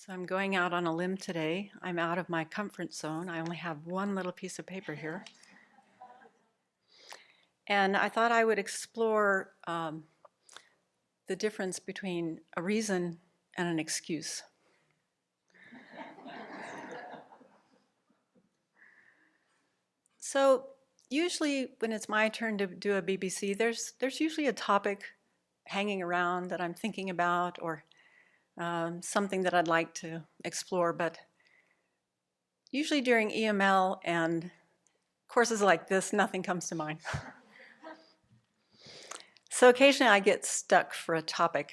So I'm going out on a limb today. I'm out of my comfort zone. I only have one little piece of paper here. And I thought I would explore the difference between a reason and an excuse. So usually when it's my turn to do a BBC, there's usually a topic hanging around that I'm thinking about, or something that I'd like to explore. But usually during EML and courses like this, nothing comes to mind. So occasionally I get stuck for a topic.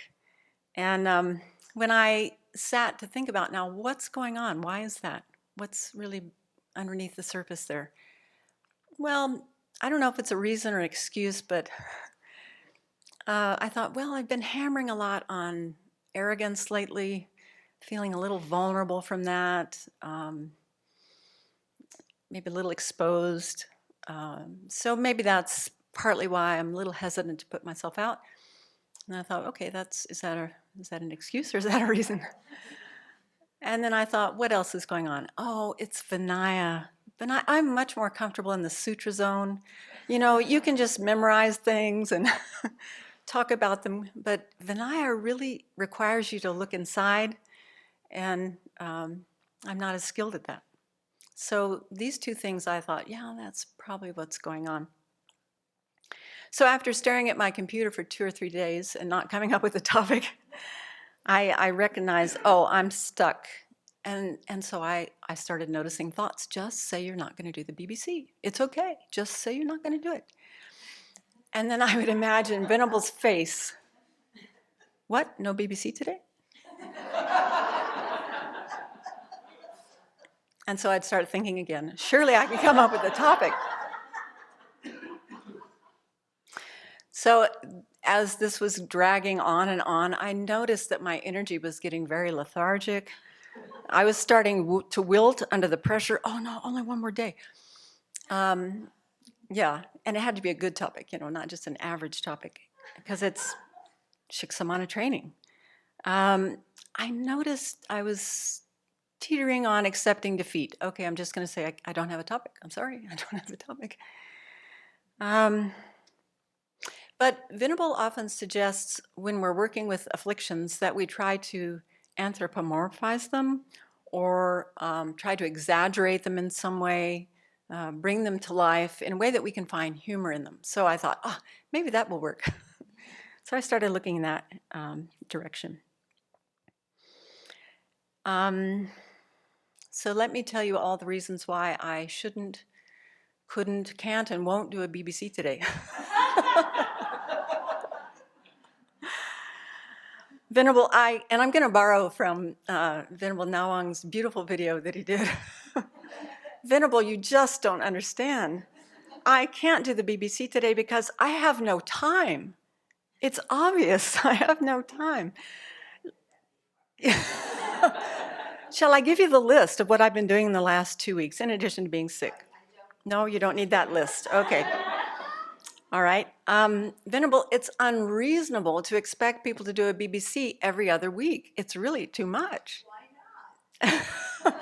And when I sat to think about, now what's going on? Why is that? What's really underneath the surface there? Well, I don't know if it's a reason or an excuse, but I thought, well, I've been hammering a lot on arrogance lately, feeling a little vulnerable from that, maybe a little exposed. So maybe that's partly why I'm a little hesitant to put myself out. And I thought, okay, is that an excuse or is that a reason? And then I thought, what else is going on? Oh, it's Vinaya. I'm much more comfortable in the sutra zone. You know, you can just memorize things and talk about them, but Vinaya really requires you to look inside, and I'm not as skilled at that. So these two things, I thought, yeah, that's probably what's going on. So after staring at my computer for 2 or 3 days and not coming up with a topic, I recognized, oh, I'm stuck. And so I started noticing thoughts. Just say you're not going to do the BBC. It's okay. Just say you're not going to do it. And then I would imagine Venable's face. What? No BBC today? And so I'd start thinking again, surely I can come up with a topic. So as this was dragging on and on, I noticed that my energy was getting very lethargic. I was starting to wilt under the pressure. Oh no, only one more day. Yeah, and it had to be a good topic, you know, not just an average topic, because it's Shiksamana training. I noticed I was teetering on accepting defeat. Okay, I'm just going to say I don't have a topic. I'm sorry, I don't have a topic. But Venable often suggests when we're working with afflictions that we try to anthropomorphize them or try to exaggerate them in some way, bring them to life in a way that we can find humor in them. So I thought, maybe that will work. So I started looking in that direction. So let me tell you all the reasons why I shouldn't, couldn't, can't, and won't do a BBC today. Venerable, and I'm going to borrow from Venerable Nawang's beautiful video that he did. Venerable, you just don't understand. I can't do the BBC today because I have no time. It's obvious I have no time. Shall I give you the list of what I've been doing in the last 2 weeks, in addition to being sick? No, you don't need that list. Okay. All right. Venerable, it's unreasonable to expect people to do a BBC every other week. It's really too much. Why not?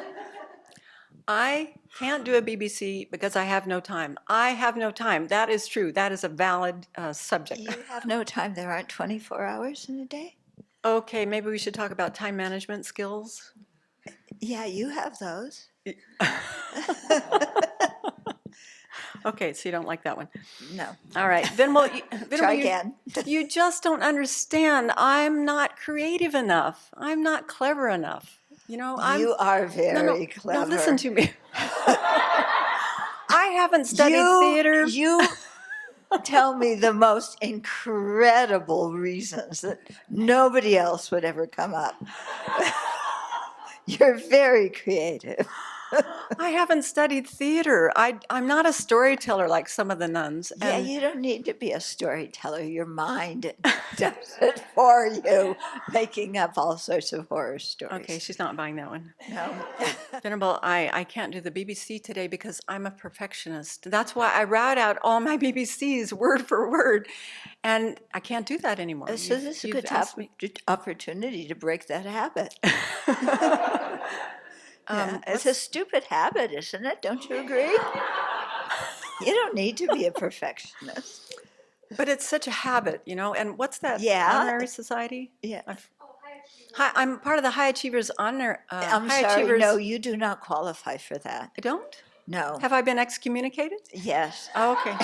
I can't do a BBC because I have no time. I have no time. That is true. That is a valid subject. You have no time. There aren't 24 hours in a day. Okay, maybe we should talk about time management skills. Yeah, you have those. Okay, so you don't like that one. No. All right. Venerable, Try again. You just don't understand. I'm not creative enough. I'm not clever enough. You know, You are very clever. No, listen to me. I haven't studied theater. You tell me the most incredible reasons that nobody else would ever come up. You're very creative. I haven't studied theater. I'm not a storyteller like some of the nuns. Yeah, And you don't need to be a storyteller. Your mind does it for you, making up all sorts of horror stories. okay, she's not buying that one. No. Venerable, I can't do the BBC today because I'm a perfectionist. That's why I wrote out all my BBCs word for word, and I can't do that anymore. So this is a good asked me. opportunity to break that habit. Yeah, it's What's- a stupid habit, isn't it? Don't you agree? You don't need to be a perfectionist. But it's such a habit, And what's that Yeah. honorary society? Yeah. Hi, I'm part of the High Achievers honor. I'm High sorry. Achievers. No, you do not qualify for that. I don't. No. Have I been excommunicated? Yes. Oh, okay.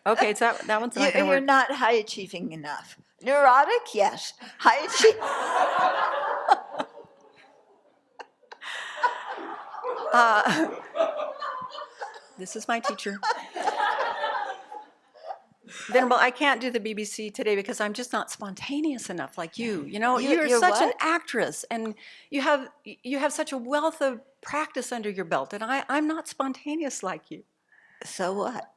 Okay, it's that one's not going to You're work. not high achieving enough. Neurotic, yes. High achieving. This is my teacher. Venerable, I can't do the BBC today because I'm just not spontaneous enough like you. You're you're such an what? actress, and you have such a wealth of practice under your belt, and I'm not spontaneous like you. So what?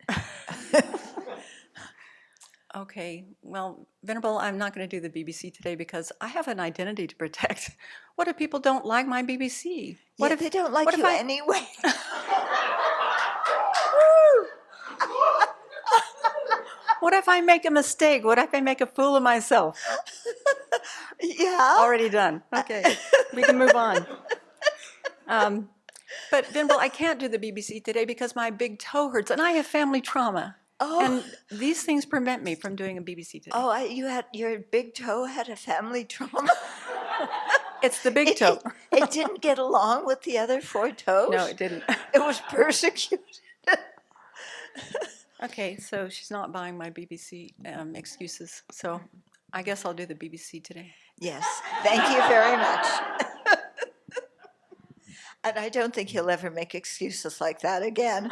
Okay, well, Venerable, I'm not going to do the BBC today because I have an identity to protect. What if people don't like my BBC? What Yeah, if they don't like what if you I- anyway? What if I make a mistake? What if I make a fool of myself? Yeah. Already done. Okay, we can move on. But Venerable, I can't do the BBC today because my big toe hurts, and I have family trauma. Oh. And these things prevent me from doing a BBC today. Oh, you had your big toe had a family trauma. It's the big toe. It didn't get along with the other 4 toes. No, it didn't. It was persecuted. Okay, so she's not buying my BBC excuses. So I guess I'll do the BBC today. Yes. Thank you very much. And I don't think he'll ever make excuses like that again.